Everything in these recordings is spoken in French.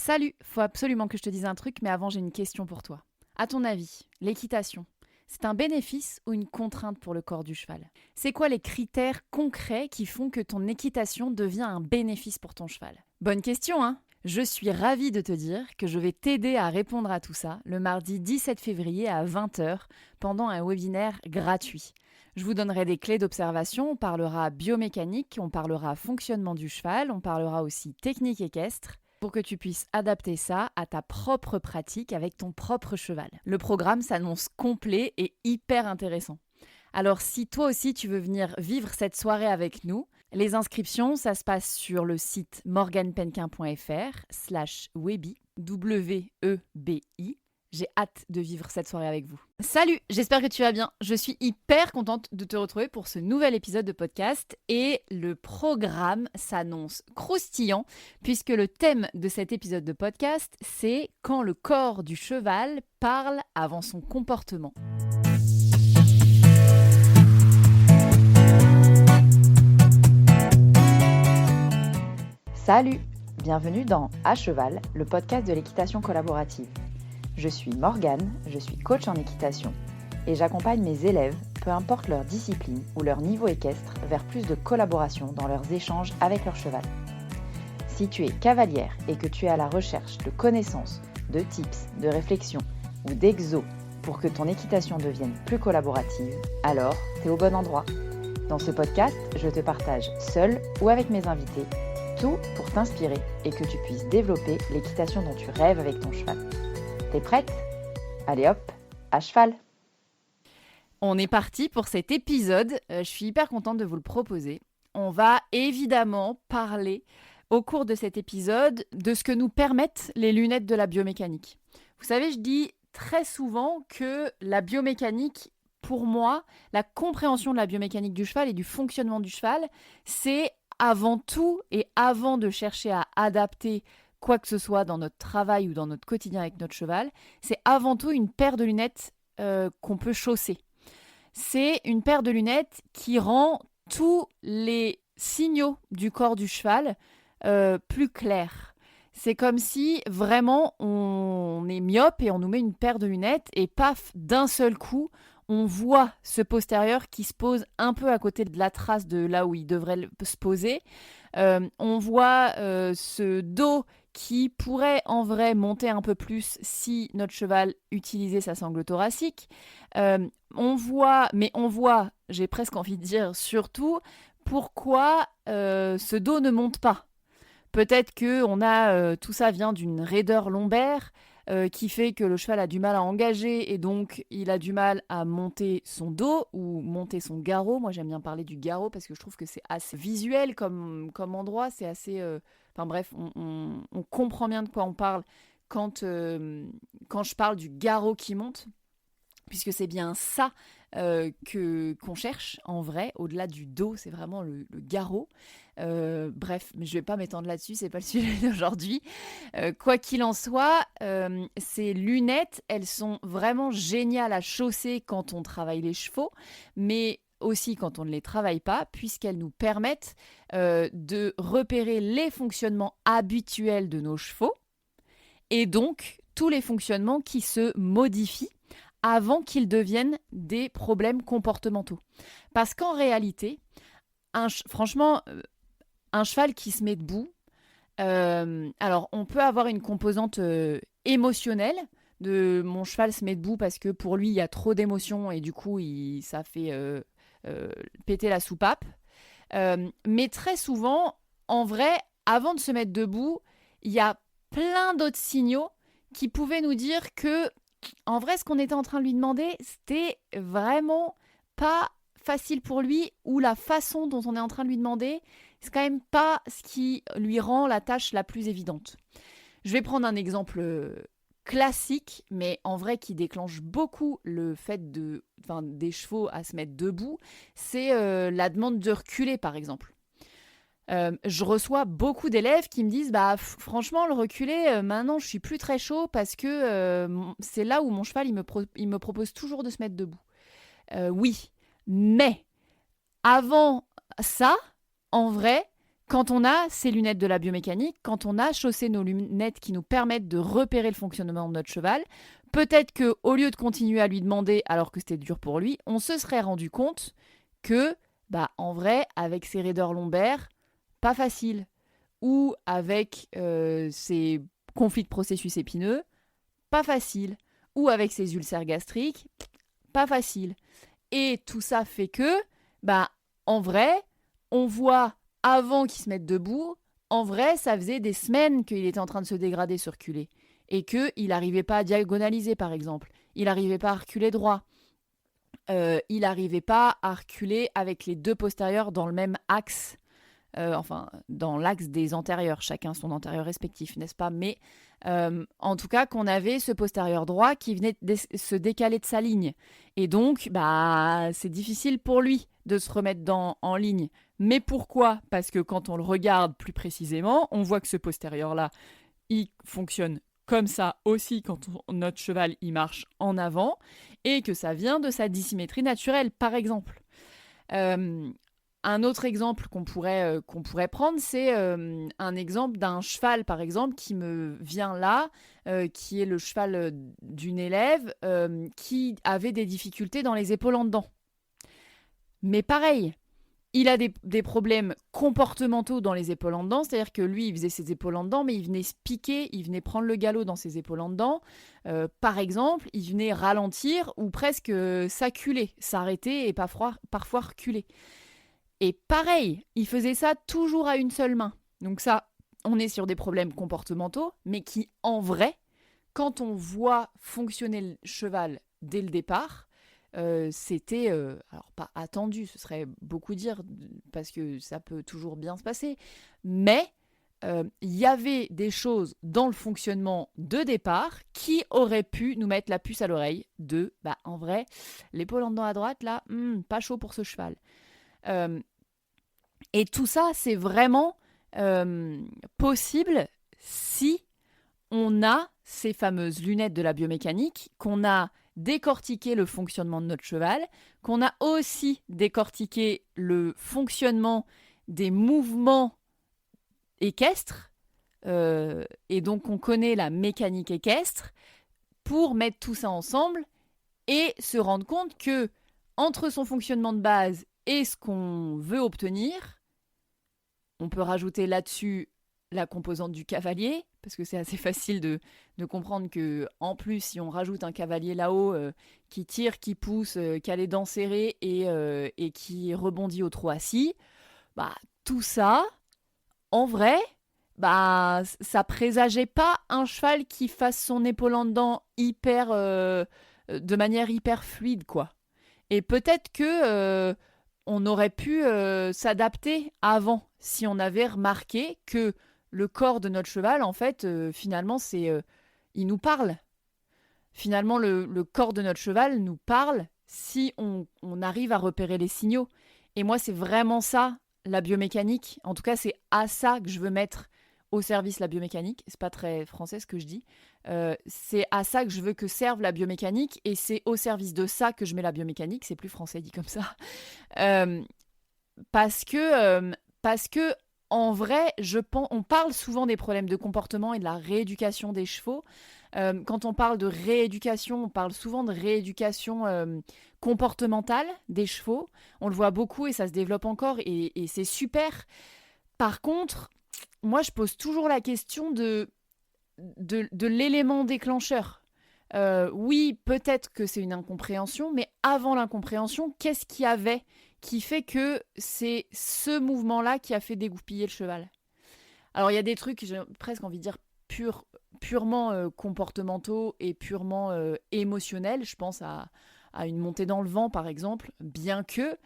Salut, faut absolument que je te dise un truc, mais avant j'ai une question pour toi. À ton avis, l'équitation, c'est un bénéfice ou une contrainte pour le corps du cheval? C'est quoi les critères concrets qui font que ton équitation devient un bénéfice pour ton cheval? Bonne question, hein? Je suis ravie de te dire que je vais t'aider à répondre à tout ça le mardi 17 février à 20h pendant un webinaire gratuit. Je vous donnerai des clés d'observation, on parlera biomécanique, on parlera fonctionnement du cheval, on parlera aussi technique équestre pour que tu puisses adapter ça à ta propre pratique avec ton propre cheval. Le programme s'annonce complet et hyper intéressant. Alors si toi aussi tu veux venir vivre cette soirée avec nous, les inscriptions, ça se passe sur le site morganpenquin.fr/webi, W-E-B-I. J'ai hâte de vivre cette soirée avec vous. Salut, j'espère que tu vas bien. Je suis hyper contente de te retrouver pour ce nouvel épisode de podcast et le programme s'annonce croustillant puisque le thème de cet épisode de podcast, c'est quand le corps du cheval parle avant son comportement. Salut, bienvenue dans À Cheval, le podcast de l'équitation collaborative. Je suis Morgane, je suis coach en équitation et j'accompagne mes élèves, peu importe leur discipline ou leur niveau équestre, vers plus de collaboration dans leurs échanges avec leur cheval. Si tu es cavalière et que tu es à la recherche de connaissances, de tips, de réflexions ou d'exos pour que ton équitation devienne plus collaborative, alors tu es au bon endroit. Dans ce podcast, je te partage seule ou avec mes invités tout pour t'inspirer et que tu puisses développer l'équitation dont tu rêves avec ton cheval. T'es prête ? Allez hop, à cheval ! On est parti pour cet épisode. Je suis hyper contente de vous le proposer. On va évidemment parler au cours de cet épisode de ce que nous permettent les lunettes de la biomécanique. Vous savez, je dis très souvent que la biomécanique, pour moi, la compréhension de la biomécanique du cheval et du fonctionnement du cheval, c'est avant tout et avant de chercher à adapter quoi que ce soit dans notre travail ou dans notre quotidien avec notre cheval, c'est avant tout une paire de lunettes qu'on peut chausser. C'est une paire de lunettes qui rend tous les signaux du corps du cheval plus clairs. C'est comme si vraiment on est myope et on nous met une paire de lunettes et paf, d'un seul coup, on voit ce postérieur qui se pose un peu à côté de la trace de là où il devrait se poser. On voit ce dos qui pourrait en vrai monter un peu plus si notre cheval utilisait sa sangle thoracique. On voit, j'ai presque envie de dire surtout, pourquoi ce dos ne monte pas. Peut-être que tout ça vient d'une raideur lombaire qui fait que le cheval a du mal à engager et donc il a du mal à monter son dos ou monter son garrot. Moi j'aime bien parler du garrot parce que je trouve que c'est assez visuel comme endroit, c'est assez... Enfin bref, on comprend bien de quoi on parle quand je parle du garrot qui monte, puisque c'est bien ça qu'on cherche en vrai, au-delà du dos, c'est vraiment le garrot. Bref, mais je vais pas m'étendre là-dessus, c'est pas le sujet d'aujourd'hui. Quoi qu'il en soit, ces lunettes, elles sont vraiment géniales à chausser quand on travaille les chevaux, mais aussi quand on ne les travaille pas, puisqu'elles nous permettent de repérer les fonctionnements habituels de nos chevaux, et donc tous les fonctionnements qui se modifient avant qu'ils deviennent des problèmes comportementaux. Parce qu'en réalité, franchement, un cheval qui se met debout, alors on peut avoir une composante émotionnelle, de mon cheval se met debout parce que pour lui il y a trop d'émotions et du coup ça fait péter la soupape. Mais très souvent, en vrai, avant de se mettre debout, il y a plein d'autres signaux qui pouvaient nous dire que en vrai, ce qu'on était en train de lui demander, c'était vraiment pas facile pour lui, ou la façon dont on est en train de lui demander, c'est quand même pas ce qui lui rend la tâche la plus évidente. Je vais prendre un exemple classique, mais en vrai qui déclenche beaucoup le fait des chevaux à se mettre debout, c'est la demande de reculer, par exemple. Je reçois beaucoup d'élèves qui me disent franchement le reculer maintenant je suis plus très chaud parce que c'est là où mon cheval il me propose toujours de se mettre debout. Oui, mais avant ça, en vrai, quand on a ces lunettes de la biomécanique, quand on a chaussé nos lunettes qui nous permettent de repérer le fonctionnement de notre cheval, peut-être qu'au lieu de continuer à lui demander alors que c'était dur pour lui, on se serait rendu compte que, en vrai, avec ses raideurs lombaires, pas facile. Ou avec ses conflits de processus épineux, pas facile. Ou avec ses ulcères gastriques, pas facile. Et tout ça fait que, en vrai, on voit avant qu'il se mette debout, en vrai, ça faisait des semaines qu'il était en train de se dégrader, se reculer. Et qu'il n'arrivait pas à diagonaliser, par exemple. Il n'arrivait pas à reculer droit. Il n'arrivait pas à reculer avec les deux postérieurs dans le même axe. Dans l'axe des antérieurs, chacun son antérieur respectif, n'est-ce pas? Mais en tout cas, qu'on avait ce postérieur droit qui venait se décaler de sa ligne. Et donc, c'est difficile pour lui de se remettre en ligne. Mais pourquoi? Parce que quand on le regarde plus précisément, on voit que ce postérieur-là, il fonctionne comme ça aussi quand notre cheval il marche en avant et que ça vient de sa dissymétrie naturelle, par exemple. Un autre exemple qu'on pourrait prendre, c'est un exemple d'un cheval, par exemple, qui me vient là, qui est le cheval d'une élève qui avait des difficultés dans les épaules en dedans. Mais pareil, il a des problèmes comportementaux dans les épaules en dedans, c'est-à-dire que lui, il faisait ses épaules en dedans, mais il venait se piquer, il venait prendre le galop dans ses épaules en dedans. Par exemple, il venait ralentir ou presque s'acculer, s'arrêter et parfois reculer. Et pareil, il faisait ça toujours à une seule main. Donc ça, on est sur des problèmes comportementaux, mais qui, en vrai, quand on voit fonctionner le cheval dès le départ, c'était, alors pas attendu, ce serait beaucoup dire, parce que ça peut toujours bien se passer, mais il y avait des choses dans le fonctionnement de départ qui auraient pu nous mettre la puce à l'oreille de, en vrai, l'épaule en dedans à droite, là, pas chaud pour ce cheval. Et tout ça, c'est vraiment possible si on a ces fameuses lunettes de la biomécanique, qu'on a décortiqué le fonctionnement de notre cheval, qu'on a aussi décortiqué le fonctionnement des mouvements équestres, et donc on connaît la mécanique équestre, pour mettre tout ça ensemble et se rendre compte que entre son fonctionnement de base et ce qu'on veut obtenir, on peut rajouter là-dessus la composante du cavalier, parce que c'est assez facile de comprendre que en plus, si on rajoute un cavalier là-haut qui tire, qui pousse, qui a les dents serrées et qui rebondit au trot assis, tout ça, en vrai, ça présageait pas un cheval qui fasse son épaule en dedans de manière hyper fluide, quoi. Et peut-être que on aurait pu s'adapter avant si on avait remarqué que le corps de notre cheval, en fait, finalement, il nous parle. Finalement, le corps de notre cheval nous parle si on arrive à repérer les signaux. Et moi, c'est vraiment ça, la biomécanique. En tout cas, c'est à ça que je veux mettre au service la biomécanique. C'est pas très français ce que je dis. C'est à ça que je veux que serve la biomécanique et c'est au service de ça que je mets la biomécanique. C'est plus français dit comme ça. Parce que en vrai, on parle souvent des problèmes de comportement et de la rééducation des chevaux. Quand on parle de rééducation, on parle souvent de rééducation comportementale des chevaux. On le voit beaucoup et ça se développe encore et c'est super. Par contre, moi, je pose toujours la question de l'élément déclencheur. Oui, peut-être que c'est une incompréhension, mais avant l'incompréhension, qu'est-ce qu'il y avait qui fait que c'est ce mouvement-là qui a fait dégoupiller le cheval? Alors, il y a des trucs, j'ai presque envie de dire purement comportementaux et purement émotionnels. Je pense à une montée dans le vent, par exemple, bien que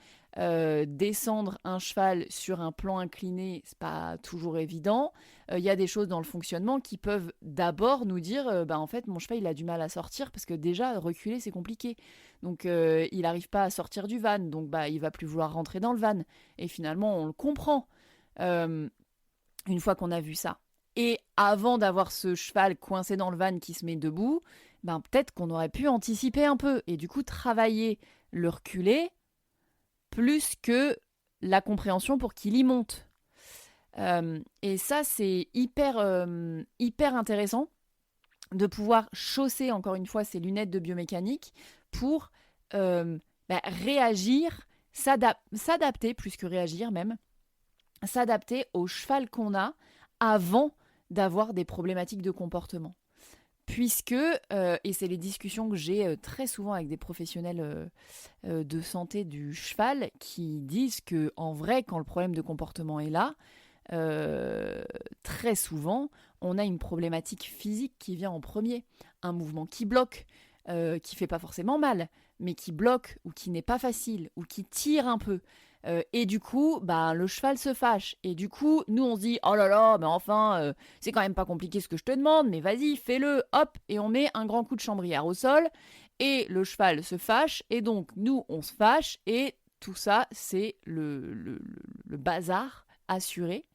descendre un cheval sur un plan incliné, c'est pas toujours évident. Il y a des choses dans le fonctionnement qui peuvent d'abord nous dire en fait, mon cheval, il a du mal à sortir parce que déjà, reculer, c'est compliqué. Donc, il n'arrive pas à sortir du van. Donc, il va plus vouloir rentrer dans le van. Et finalement, on le comprend une fois qu'on a vu ça. Et avant d'avoir ce cheval coincé dans le van qui se met debout, peut-être qu'on aurait pu anticiper un peu et du coup travailler le reculer plus que la compréhension pour qu'il y monte. Et ça, c'est hyper intéressant de pouvoir chausser, encore une fois, ces lunettes de biomécanique pour réagir, s'adapter, plus que réagir même, s'adapter au cheval qu'on a avant d'avoir des problématiques de comportement. Puisque, et c'est les discussions que j'ai très souvent avec des professionnels de santé du cheval qui disent que en vrai, quand le problème de comportement est là, très souvent, on a une problématique physique qui vient en premier. Un mouvement qui bloque, qui fait pas forcément mal, mais qui bloque ou qui n'est pas facile ou qui tire un peu. Et du coup, le cheval se fâche. Et du coup, nous, on se dit, oh là là, mais enfin, c'est quand même pas compliqué ce que je te demande, mais vas-y, fais-le, hop, et on met un grand coup de chambrière au sol. Et le cheval se fâche, et donc nous, on se fâche, et tout ça, c'est le bazar assuré.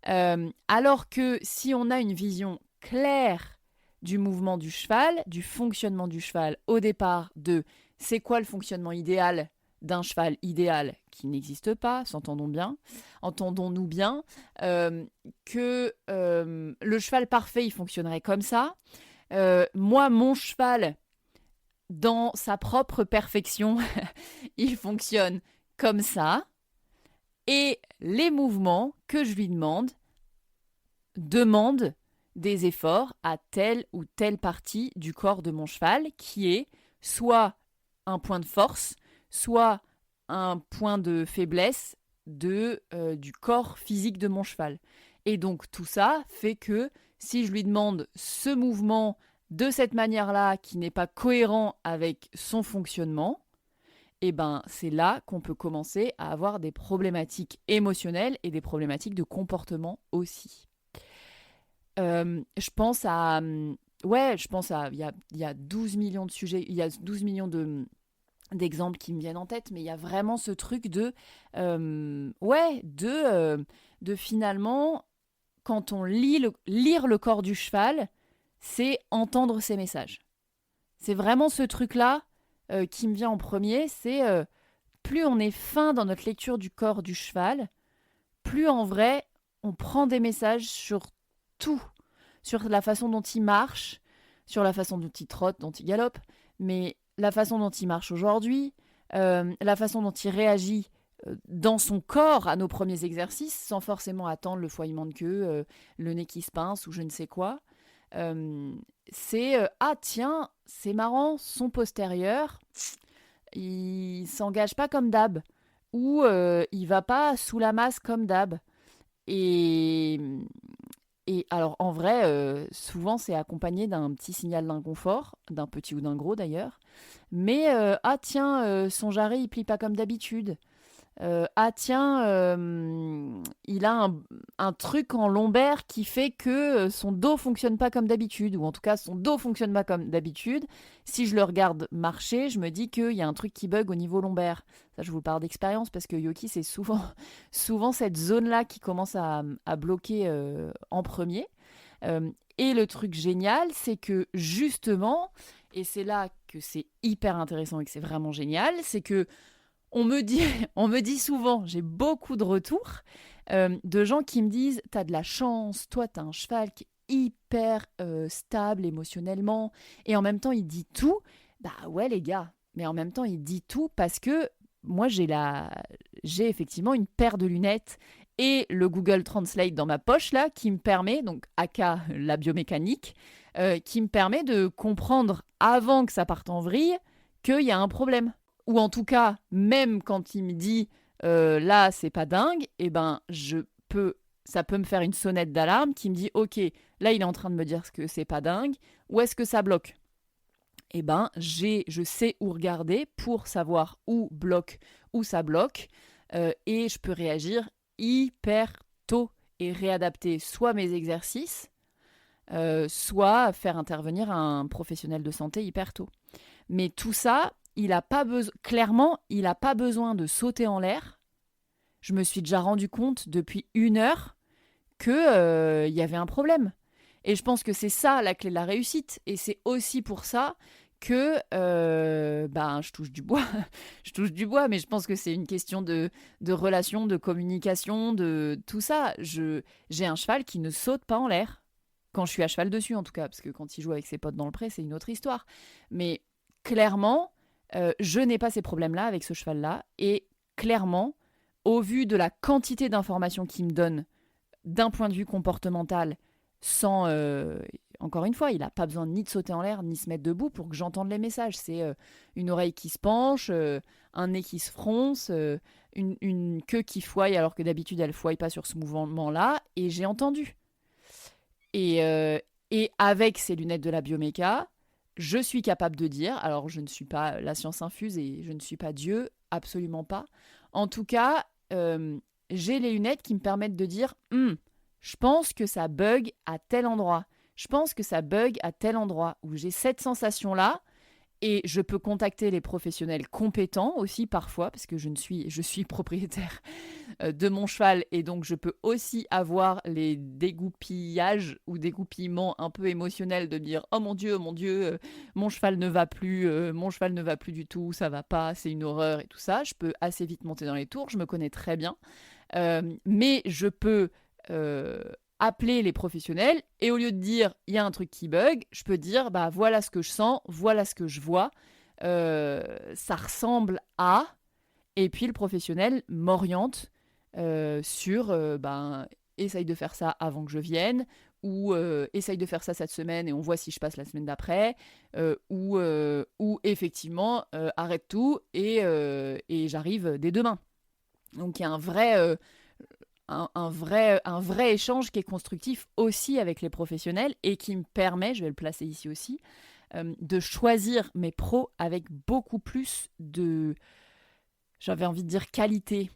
Alors que si on a une vision claire du mouvement du cheval, du fonctionnement du cheval, au départ de c'est quoi le fonctionnement idéal d'un cheval idéal qui n'existe pas, entendons-nous bien, que le cheval parfait, il fonctionnerait comme ça. Moi, mon cheval, dans sa propre perfection, il fonctionne comme ça. Et les mouvements que je lui demandent des efforts à telle ou telle partie du corps de mon cheval, qui est soit un point de force, soit un point de faiblesse du corps physique de mon cheval. Et donc tout ça fait que si je lui demande ce mouvement de cette manière-là qui n'est pas cohérent avec son fonctionnement, c'est là qu'on peut commencer à avoir des problématiques émotionnelles et des problématiques de comportement aussi. Je pense à... Il y a 12 millions de sujets, il y a 12 millions d'exemples qui me viennent en tête, mais il y a vraiment ce truc de finalement, quand on lire le corps du cheval, c'est entendre ses messages. C'est vraiment ce truc-là qui me vient en premier, c'est plus on est fin dans notre lecture du corps du cheval, plus en vrai, on prend des messages sur tout, sur la façon dont il marche, sur la façon dont il trotte, dont il galope, mais la façon dont il marche aujourd'hui, la façon dont il réagit dans son corps à nos premiers exercices, sans forcément attendre le fouillement de queue, le nez qui se pince ou je ne sais quoi. Ah tiens, c'est marrant, son postérieur, il s'engage pas comme d'hab, ou il va pas sous la masse comme d'hab. Et, et alors en vrai, souvent c'est accompagné d'un petit signal d'inconfort, d'un petit ou d'un gros d'ailleurs. Mais ah tiens, son jarret il plie pas comme d'habitude. Ah tiens, il a un truc en lombaire qui fait que son dos fonctionne pas comme d'habitude, ou en tout cas son dos fonctionne pas comme d'habitude. Si je le regarde marcher, je me dis qu'il y a un truc qui bug au niveau lombaire. Ça, je vous parle d'expérience parce que Yoki, c'est souvent cette zone-là qui commence à bloquer en premier. Et le truc génial, c'est que justement, et c'est là que c'est hyper intéressant et que c'est vraiment génial, c'est que on me dit souvent, j'ai beaucoup de retours de gens qui me disent « T'as de la chance, toi t'as un cheval qui est hyper stable émotionnellement et en même temps il dit tout. » Bah ouais les gars, mais en même temps il dit tout parce que moi j'ai effectivement une paire de lunettes et le Google Translate dans ma poche là qui me permet, donc aka la biomécanique, qui me permet de comprendre avant que ça parte en vrille qu'il y a un problème. Ou en tout cas, même quand il me dit là, c'est pas dingue, ça peut me faire une sonnette d'alarme qui me dit ok, là, il est en train de me dire que c'est pas dingue, où est-ce que ça bloque ? Je sais où regarder pour savoir où bloque, où ça bloque, et je peux réagir hyper tôt et réadapter soit mes exercices, soit faire intervenir un professionnel de santé hyper tôt. Mais tout ça, clairement, il n'a pas besoin de sauter en l'air. Je me suis déjà rendu compte depuis 1 heure qu'il y avait un problème. Et je pense que c'est ça la clé de la réussite. Et c'est aussi pour ça que je touche du bois. Je touche du bois, mais je pense que c'est une question de relation, de communication, de tout ça. J'ai un cheval qui ne saute pas en l'air. Quand je suis à cheval dessus, en tout cas, parce que quand il joue avec ses potes dans le pré, c'est une autre histoire. Mais clairement, je n'ai pas ces problèmes-là avec ce cheval-là. Et clairement, au vu de la quantité d'informations qu'il me donne d'un point de vue comportemental, sans... encore une fois, il n'a pas besoin ni de sauter en l'air, ni se mettre debout pour que j'entende les messages. C'est une oreille qui se penche, un nez qui se fronce, une queue qui fouaille alors que d'habitude, elle ne fouaille pas sur ce mouvement-là. Et j'ai entendu. Et avec ces lunettes de la bioméca, je suis capable de dire, alors je ne suis pas la science infuse et je ne suis pas Dieu, absolument pas. En tout cas, j'ai les lunettes qui me permettent de dire, je pense que ça bug à tel endroit. Je pense que ça bug à tel endroit où j'ai cette sensation-là. Et je peux contacter les professionnels compétents aussi parfois, parce que je suis propriétaire de mon cheval, et donc je peux aussi avoir les dégoupillages ou dégoupillements un peu émotionnels de dire « Oh mon Dieu, mon cheval ne va plus du tout, ça va pas, c'est une horreur » et tout ça. Je peux assez vite monter dans les tours, je me connais très bien. Mais je peux... appeler les professionnels et au lieu de dire il y a un truc qui bug, je peux dire voilà ce que je sens, voilà ce que je vois, ça ressemble à, et puis le professionnel m'oriente sur essaye de faire ça avant que je vienne, ou essaye de faire ça cette semaine et on voit si je passe la semaine d'après, ou effectivement arrête tout et j'arrive dès demain. Donc il y a un vrai échange qui est constructif aussi avec les professionnels et qui me permet, je vais le placer ici aussi, de choisir mes pros avec beaucoup plus de, j'avais envie de dire qualité.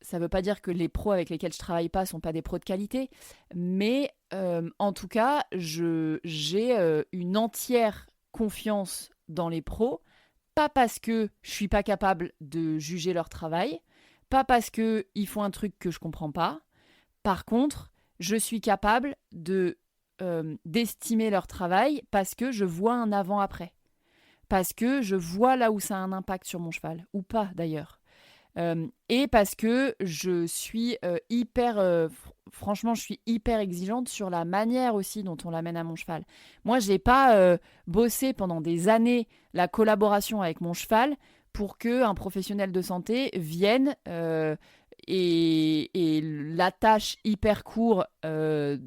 Ça ne veut pas dire que les pros avec lesquels je ne travaille pas ne sont pas des pros de qualité, mais en tout cas, j'ai une entière confiance dans les pros, pas parce que je ne suis pas capable de juger leur travail, pas parce qu'ils font un truc que je comprends pas. Par contre, je suis capable d'estimer leur travail parce que je vois un avant-après. Parce que je vois là où ça a un impact sur mon cheval, ou pas d'ailleurs. Et parce que je suis franchement, je suis hyper exigeante sur la manière aussi dont on l'amène à mon cheval. Moi, je n'ai pas bossé pendant des années la collaboration avec mon cheval pour qu'un professionnel de santé vienne et l'attache hyper court le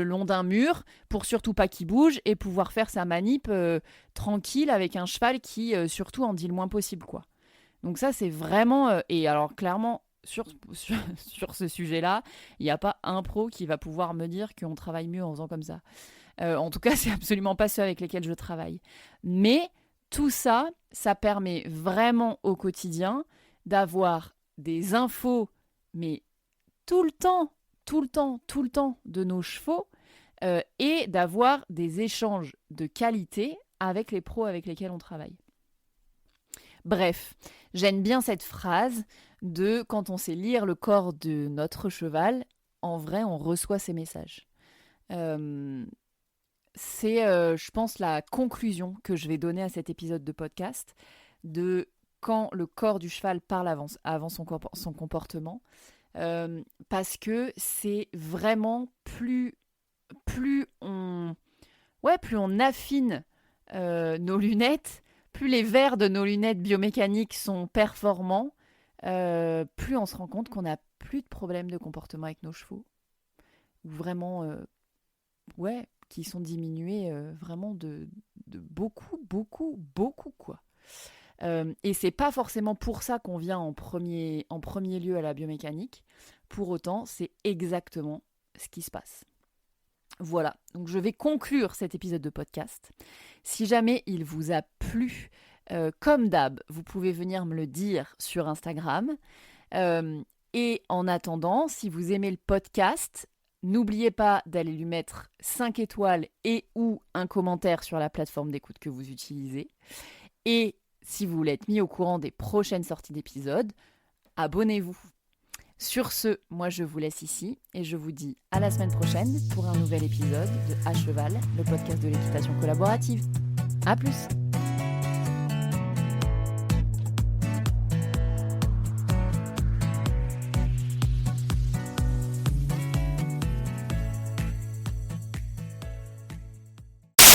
long d'un mur pour surtout pas qu'il bouge et pouvoir faire sa manip tranquille avec un cheval qui surtout en dit le moins possible, quoi. Donc ça, c'est vraiment... et alors clairement, sur ce sujet-là, il n'y a pas un pro qui va pouvoir me dire qu'on travaille mieux en faisant comme ça. En tout cas, c'est absolument pas ceux avec lesquels je travaille. Mais... tout ça, ça permet vraiment au quotidien d'avoir des infos, mais tout le temps de nos chevaux et d'avoir des échanges de qualité avec les pros avec lesquels on travaille. Bref, j'aime bien cette phrase de quand on sait lire le corps de notre cheval, en vrai, on reçoit ses messages. C'est, je pense, la conclusion que je vais donner à cet épisode de podcast de quand le corps du cheval parle avant son comportement. Parce que c'est vraiment plus on affine nos lunettes, plus les verres de nos lunettes biomécaniques sont performants, plus on se rend compte qu'on n'a plus de problèmes de comportement avec nos chevaux. Ou vraiment, qui sont diminués vraiment de beaucoup, quoi. Et c'est pas forcément pour ça qu'on vient en premier lieu à la biomécanique. Pour autant, c'est exactement ce qui se passe. Voilà, donc je vais conclure cet épisode de podcast. Si jamais il vous a plu, comme d'hab, vous pouvez venir me le dire sur Instagram. Et en attendant, si vous aimez le podcast, n'oubliez pas d'aller lui mettre 5 étoiles et ou un commentaire sur la plateforme d'écoute que vous utilisez. Et si vous voulez être mis au courant des prochaines sorties d'épisodes, abonnez-vous. Sur ce, moi je vous laisse ici et je vous dis à la semaine prochaine pour un nouvel épisode de À Cheval, le podcast de l'équitation collaborative. À plus!